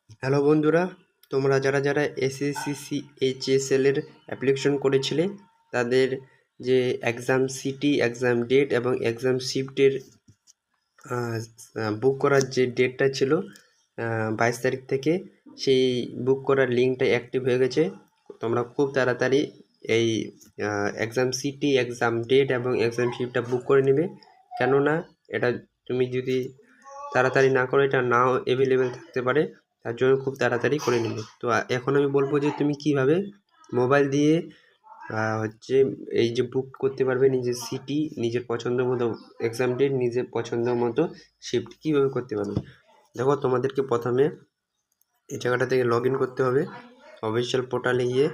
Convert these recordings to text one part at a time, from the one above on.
Hello বন্ধুরা, তোমরা যারা যারা এসএসসি এইচএসএল এর অ্যাপ্লিকেশন করেছিলে তাদের যে এক্সাম সিটি, এক্সাম ডেট এবং এক্সাম শিফটের বুক করার যে ডেটটা ছিল 22 তারিখ থেকে, সেই বুক করার লিঙ্কটা অ্যাক্টিভ হয়ে গেছে। তোমরা খুব তাড়াতাড়ি এই এক্সাম সিটি, এক্সাম ডেট এবং এক্সাম শিফটটা বুক করে নেবে। কেননা এটা তুমি যদি তাড়াতাড়ি না করো, এটা নাও অ্যাভেলেবেল থাকতে পারে, তার জন্য খুব তাড়াতাড়ি করে নেবে। তো এখন আমি বলবো যে তুমি কিভাবে মোবাইল দিয়ে হচ্ছে এই যে বুক করতে পারবে নিজের সিটি, নিজের পছন্দ মতো এক্সাম ডেট, নিজের পছন্দ মতো শিফট কীভাবে করতে পারবে। দেখো, তোমাদেরকে প্রথমে এই জায়গাটা থেকে লগ ইন করতে হবে। অফিসিয়াল পোর্টালে গিয়ে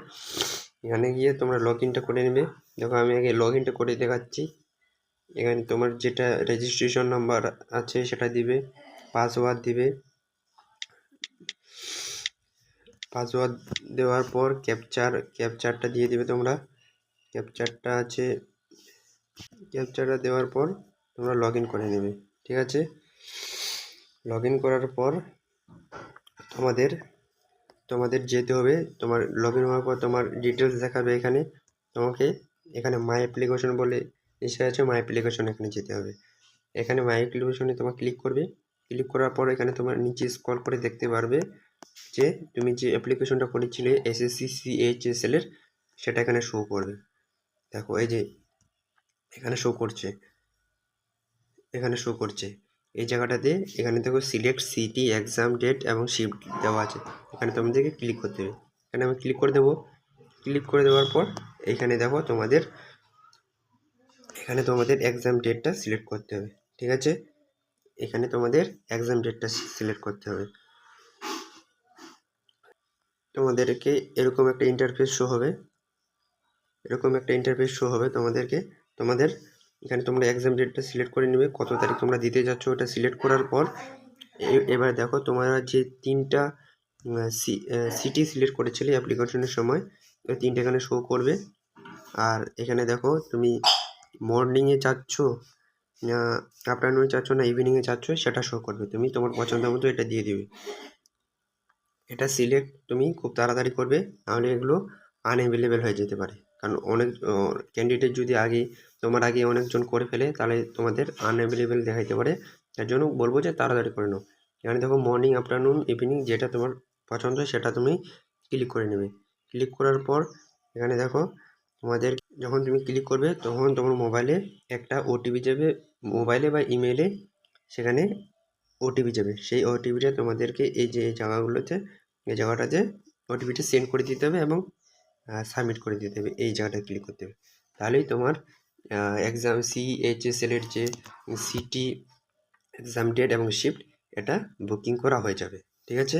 এখানে গিয়ে তোমরা লগ ইনটা করে নেবে। দেখো, আমি আগে লগ ইনটা করে দেখাচ্ছি। এখানে তোমার যেটা রেজিস্ট্রেশন নাম্বার আছে সেটা দিবে, পাসওয়ার্ড দিবে। পাসওয়ার্ড দেওয়ার পর ক্যাপচারটা দিয়ে দিবে তোমরা। ক্যাপচারটা দেওয়ার পর তোমরা লগ ইন করে নেবে। ঠিক আছে, লগ ইন করার পর তোমাদের যেতে হবে। তোমার লগ ইন হওয়ার পর তোমার ডিটেলস দেখাবে। এখানে মাই অ্যাপ্লিকেশন বলে এসে আছে, মাই অ্যাপ্লিকেশন এখানে যেতে হবে। এখানে মাই অ্যাপ্লিকেশনে তোমার ক্লিক করবে। ক্লিক করার পর এখানে তোমার নিচে স্ক্রল করে দেখতে পারবে যে তুমি যে অ্যাপ্লিকেশনটা করেছিলে এসএসসি সিএইচএসএল এর, সেটা এখানে শো করবে। দেখো, এই যে এখানে শো করছে এই জায়গাটাতে। এখানে দেখো সিলেক্ট সিটি, এক্সাম ডেট এবং শিফট দেওয়া আছে। এখানে তোমাদেরকে ক্লিক করতে হবে। এখানে আমি ক্লিক করে দেবো। ক্লিক করে দেওয়ার পর এখানে দেখো তোমাদের এক্সাম ডেটটা সিলেক্ট করতে হবে। ঠিক আছে, এখানে তোমাদের এক্সাম ডেটটা সিলেক্ট করতে হবে। তোমাদেরকে এরকম একটা ইন্টারফেস শো হবে। তোমাদের এখানে তোমরা এক্সাম ডেটটা সিলেক্ট করে নেবে, কত তারিখ তোমরা দিতে যাচ্ছ ওটা সিলেক্ট করার পর এবার দেখো, তোমরা যে 3টা সিটি সিলেক্ট করেছিলে অ্যাপ্লিকেশনের সময়, ওই 3টা এখানে শো করবে। আর এখানে দেখো, তুমি মর্নিংয়ে চাচ্ছ না আফটারনুনে চাচ্ছ না ইভিনিংয়ে চাচ্ছ, সেটা শো করবে। তুমি তোমার পছন্দ মতো এটা দিয়ে দিবে। এটা সিলেক্ট তুমি খুব তাড়াতাড়ি করবে, নাহলে এগুলো আনঅ্যাভেলেবেল হয়ে যেতে পারে। কারণ অনেক ক্যান্ডিডেট যদি তোমার আগে অনেকজন করে ফেলে, তাহলে তোমাদের আনঅ্যাভেলেবেল দেখাইতে পারে। তার জন্য বলবো যে তাড়াতাড়ি করে নাও। এখানে দেখো মর্নিং, আফটারনুন, ইভিনিং, যেটা তোমার পছন্দ সেটা তুমি ক্লিক করে নেবে। ক্লিক করার পর এখানে দেখো, তোমাদের যখন তুমি ক্লিক করবে তখন তোমার মোবাইলে একটা ওটিপি যাবে, মোবাইলে বা ইমেলে সেখানে ওটিপি যাবে। সেই ওটিপিটা তোমাদেরকে এই জায়গাটাতে ওটিপিটা সেন্ড করে দিতে হবে এবং সাবমিট করে দিতে হবে। এই জায়গাটায় ক্লিক করতে হবে। তাহলেই তোমার এক্সাম সিএইচএসএল এর যে সিটি, এক্সাম ডেট এবং শিফট, এটা বুকিং করা হয়ে যাবে। ঠিক আছে।